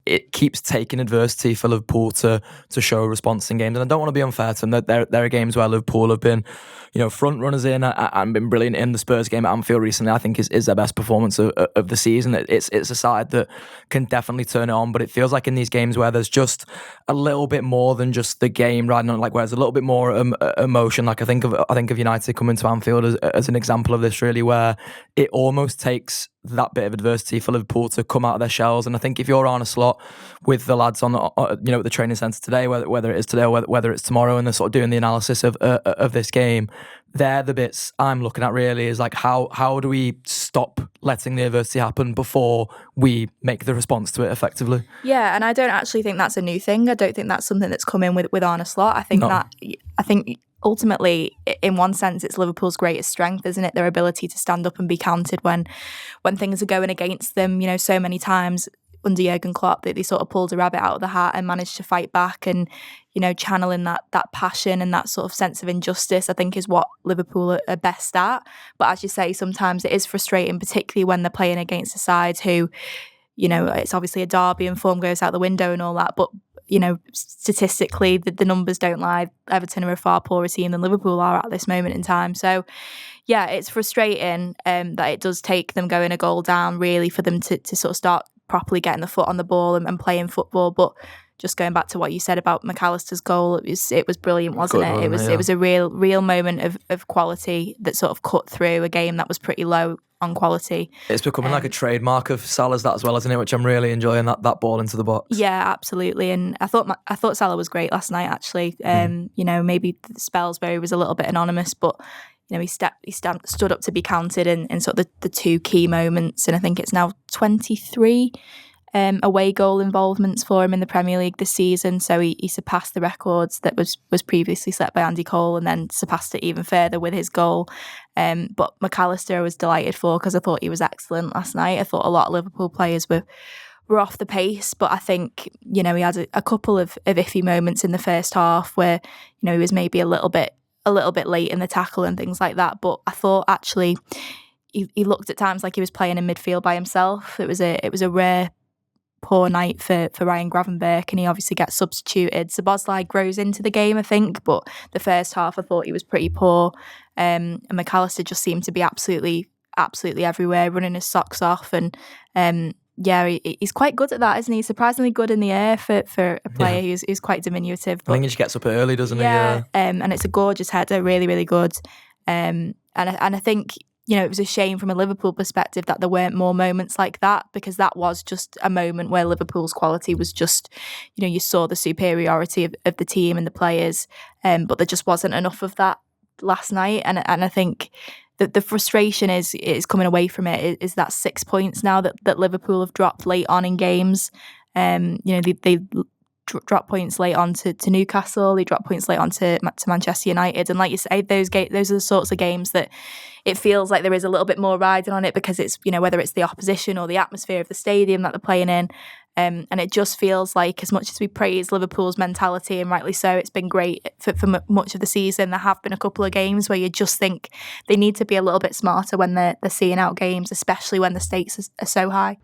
it keeps taking adversity for Liverpool to show a response in games. And I don't want to be unfair to them. There are games where Liverpool have been, front runners in and been brilliant. In the Spurs game at Anfield recently, I think is their best performance of the season. It's a side that can definitely turn it on, but it feels like in these games where there's just a little bit more than just the game riding on, like where there's a little bit more emotion. Like I think of United coming to Anfield as an example of this, really, where it almost takes that bit of adversity for Liverpool to come out of their shells. And I think if you're on a slot with the lads on the training centre today, whether it is today or whether it's tomorrow, and they're sort of doing the analysis of this game, they're the bits I'm looking at really, is like how do we stop letting the adversity happen before we make the response to it effectively. Yeah, and I don't actually think that's a new thing. I don't think that's something that's come in with Arne Slot. I think ultimately, in one sense, it's Liverpool's greatest strength, isn't it? Their ability to stand up and be counted when things are going against them. So many times under Jurgen Klopp that they sort of pulled a rabbit out of the hat and managed to fight back, and channeling that passion and that sort of sense of injustice, I think, is what Liverpool are best at. But as you say, sometimes it is frustrating, particularly when they're playing against a side who, it's obviously a derby and form goes out the window and all that, but statistically, the numbers don't lie. Everton are a far poorer team than Liverpool are at this moment in time. So, yeah, it's frustrating that it does take them going a goal down, really, for them to sort of start properly getting the foot on the ball and playing football. But just going back to what you said about McAllister's goal, it was brilliant, wasn't it? It was a real moment of quality that sort of cut through a game that was pretty low on quality. It's becoming like a trademark of Salah's, that as well, isn't it? Which I'm really enjoying, that ball into the box. Yeah, absolutely. And I thought Salah was great last night, actually. Maybe the spells where he was a little bit anonymous, but he stood up to be counted in sort of the two key moments. And I think it's now 23 away goal involvements for him in the Premier League this season. So he surpassed the records that was previously set by Andy Cole, and then surpassed it even further with his goal. But McAllister I was delighted for, because I thought he was excellent last night. I thought a lot of Liverpool players were off the pace, but I think he had a couple of iffy moments in the first half where he was maybe a little bit late in the tackle and things like that. But I thought actually he looked at times like he was playing in midfield by himself. It was a rare poor night for Ryan Gravenberch, and he obviously gets substituted. Szoboszlai grows into the game, I think, but the first half I thought he was pretty poor. And McAllister just seemed to be absolutely everywhere, running his socks off. And he's quite good at that, isn't he? Surprisingly good in the air for a player who's quite diminutive. But I think he just gets up early, doesn't he? Yeah. And it's a gorgeous header, really, really good. And I think it was a shame from a Liverpool perspective that there weren't more moments like that, because that was just a moment where Liverpool's quality was just, you saw the superiority of the team and the players, but there just wasn't enough of that last night. And I think that the frustration is coming away from it is that 6 points now that Liverpool have dropped late on in games. They drop points late on to Newcastle, they drop points late on to Manchester United, and like you say, those are the sorts of games that it feels like there is a little bit more riding on it, because it's whether it's the opposition or the atmosphere of the stadium that they're playing in, and it just feels like, as much as we praise Liverpool's mentality, and rightly so, it's been great for much of the season, there have been a couple of games where you just think they need to be a little bit smarter when they're seeing out games, especially when the stakes are so high.